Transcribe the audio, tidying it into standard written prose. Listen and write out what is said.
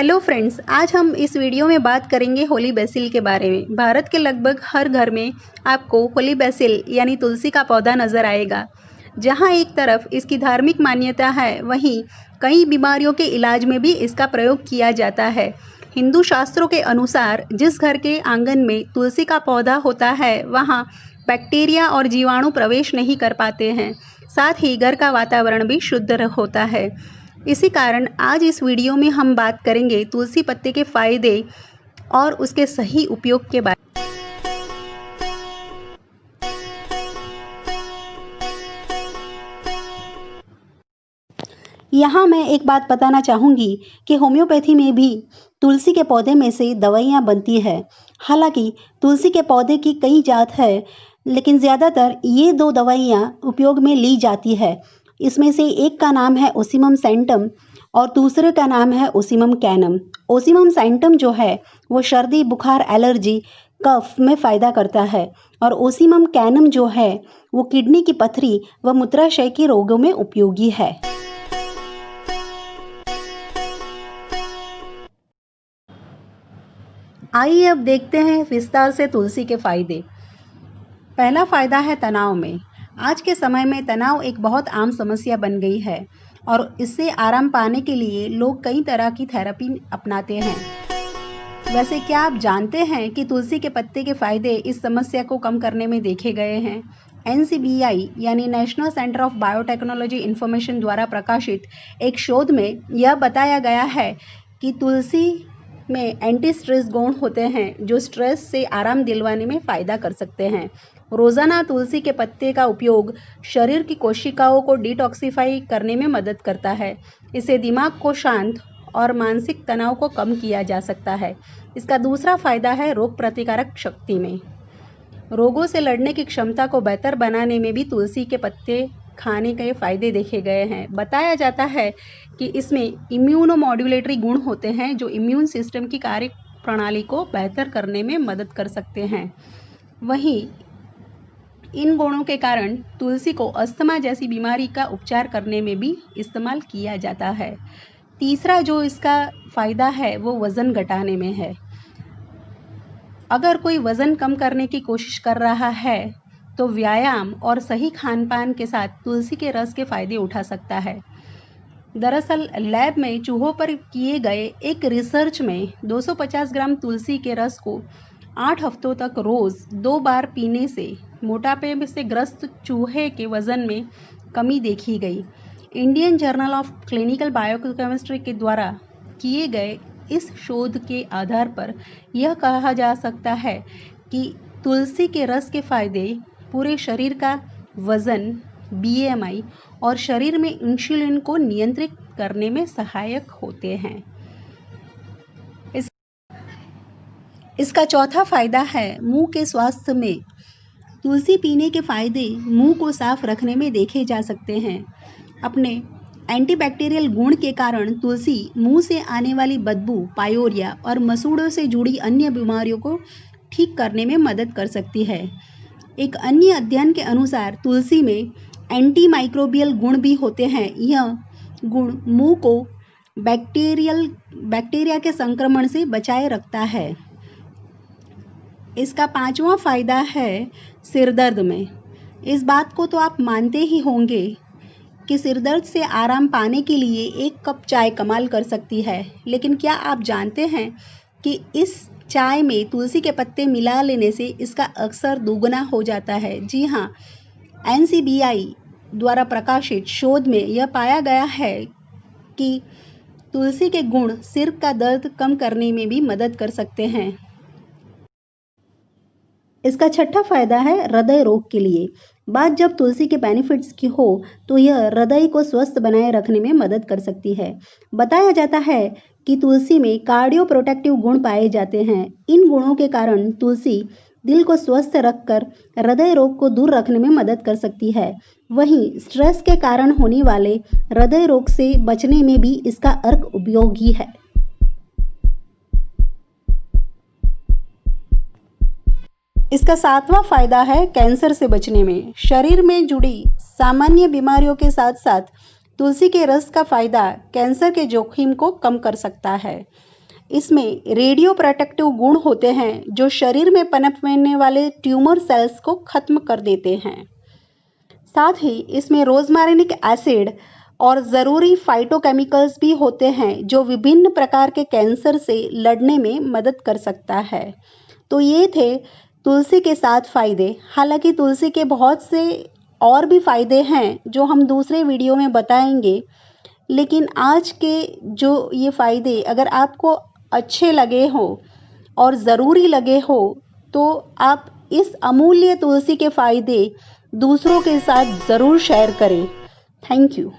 Hello friends, आज हम इस वीडियो में बात करेंगे होली बेसिल के बारे में। भारत के लगभग हर घर में आपको होली बेसिल यानी तुलसी का पौधा नज़र आएगा। जहां एक तरफ इसकी धार्मिक मान्यता है, वहीं कई बीमारियों के इलाज में भी इसका प्रयोग किया जाता है। हिंदू शास्त्रों के अनुसार जिस घर के आंगन में तुलसी का पौधा होता है, वहाँ बैक्टीरिया और जीवाणु प्रवेश नहीं कर पाते हैं। साथ ही घर का वातावरण भी शुद्ध होता है। इसी कारण आज इस वीडियो में हम बात करेंगे तुलसी पत्ते के फायदे और उसके सही उपयोग के बारे में। यहाँ मैं एक बात बताना चाहूँगी कि होम्योपैथी में भी तुलसी के पौधे में से दवाइयाँ बनती है। हालांकि तुलसी के पौधे की कई जात है, लेकिन ज़्यादातर ये दो दवाइयाँ उपयोग में ली जाती है। इसमें से एक का नाम है ओसीमम सैंटम और दूसरे का नाम है ओसीमम कैनम। ओसीमम सैंटम जो है वो सर्दी, बुखार, एलर्जी, कफ में फ़ायदा करता है और ओसीमम कैनम जो है वो किडनी की पथरी व मूत्राशय के रोगों में उपयोगी है। आइए अब देखते हैं विस्तार से तुलसी के फायदे। पहला फायदा है तनाव में। आज के समय में तनाव एक बहुत आम समस्या बन गई है और इससे आराम पाने के लिए लोग कई तरह की थेरेपी अपनाते हैं। वैसे क्या आप जानते हैं कि तुलसी के पत्ते के फायदे इस समस्या को कम करने में देखे गए हैं? NCBI यानी national centre of biotechnology information द्वारा प्रकाशित एक शोध में यह बताया गया है कि तुलसी में एंटी स्ट्रेस गुण होते हैं जो स्ट्रेस से आराम दिलवाने में फ़ायदा कर सकते हैं। रोज़ाना तुलसी के पत्ते का उपयोग शरीर की कोशिकाओं को डिटॉक्सिफाई करने में मदद करता है। इससे दिमाग को शांत और मानसिक तनाव को कम किया जा सकता है। इसका दूसरा फ़ायदा है रोग प्रतिकारक शक्ति में। रोगों से लड़ने की क्षमता को बेहतर बनाने में भी तुलसी के पत्ते खाने के फ़ायदे देखे गए हैं। बताया जाता है कि इसमें इम्यूनोमॉड्यूलेटरी गुण होते हैं जो इम्यून सिस्टम की कार्य प्रणाली को बेहतर करने में मदद कर सकते हैं। वहीं इन गुणों के कारण तुलसी को अस्थमा जैसी बीमारी का उपचार करने में भी इस्तेमाल किया जाता है। तीसरा जो इसका फ़ायदा है वो वज़न घटाने में है। अगर कोई वज़न कम करने की कोशिश कर रहा है तो व्यायाम और सही खान-पान के साथ तुलसी के रस के फ़ायदे उठा सकता है। दरअसल लैब में चूहों पर किए गए एक रिसर्च में 250 ग्राम तुलसी के रस को 8 हफ्तों तक रोज़ 2 बार पीने से मोटापे से ग्रस्त चूहे के वज़न में कमी देखी गई। Indian journal of clinical biochemistry के द्वारा किए गए इस शोध के आधार पर यह कहा जा सकता है कि तुलसी के रस के फ़ायदे पूरे शरीर का वज़न, BMI और शरीर में इंसुलिन को नियंत्रित करने में सहायक होते हैं। इसका चौथा फ़ायदा है मुंह के स्वास्थ्य में। तुलसी पीने के फ़ायदे मुंह को साफ रखने में देखे जा सकते हैं। अपने एंटीबैक्टीरियल गुण के कारण तुलसी मुंह से आने वाली बदबू, पायोरिया और मसूड़ों से जुड़ी अन्य बीमारियों को ठीक करने में मदद कर सकती है। एक अन्य अध्ययन के अनुसार तुलसी में एंटीमाइक्रोबियल गुण भी होते हैं। यह गुण मुंह को बैक्टीरिया के संक्रमण से बचाए रखता है। इसका पांचवा फ़ायदा है सिरदर्द में। इस बात को तो आप मानते ही होंगे कि सिरदर्द से आराम पाने के लिए 1 कप चाय कमाल कर सकती है। लेकिन क्या आप जानते हैं कि इस चाय में तुलसी के पत्ते मिला लेने से इसका असर दोगुना हो जाता है? जी हाँ, NCBI द्वारा प्रकाशित शोध में यह पाया गया है कि तुलसी के गुण सिर का दर्द कम करने में भी मदद कर सकते हैं। इसका छठा फ़ायदा है हृदय रोग के लिए। बात जब तुलसी के बेनिफिट्स की हो तो यह हृदय को स्वस्थ बनाए रखने में मदद कर सकती है। बताया जाता है कि तुलसी में कार्डियो प्रोटेक्टिव गुण पाए जाते हैं। इन गुणों के कारण तुलसी दिल को स्वस्थ रखकर हृदय रोग को दूर रखने में मदद कर सकती है। वहीं स्ट्रेस के कारण होने वाले हृदय रोग से बचने में भी इसका अर्क उपयोगी है। इसका सातवां फ़ायदा है कैंसर से बचने में। शरीर में जुड़ी सामान्य बीमारियों के साथ साथ तुलसी के रस का फ़ायदा कैंसर के जोखिम को कम कर सकता है। इसमें रेडियो प्रोटेक्टिव गुण होते हैं जो शरीर में पनपने वाले ट्यूमर सेल्स को खत्म कर देते हैं। साथ ही इसमें रोजमेरिक एसिड और ज़रूरी फाइटोकेमिकल्स भी होते हैं जो विभिन्न प्रकार के कैंसर से लड़ने में मदद कर सकता है। तो ये थे तुलसी के 7 फायदे। हालांकि तुलसी के बहुत से और भी फायदे हैं जो हम दूसरे वीडियो में बताएंगे, लेकिन आज के जो ये फायदे अगर आपको अच्छे लगे हो और ज़रूरी लगे हो तो आप इस अमूल्य तुलसी के फायदे दूसरों के साथ ज़रूर शेयर करें। Thank you.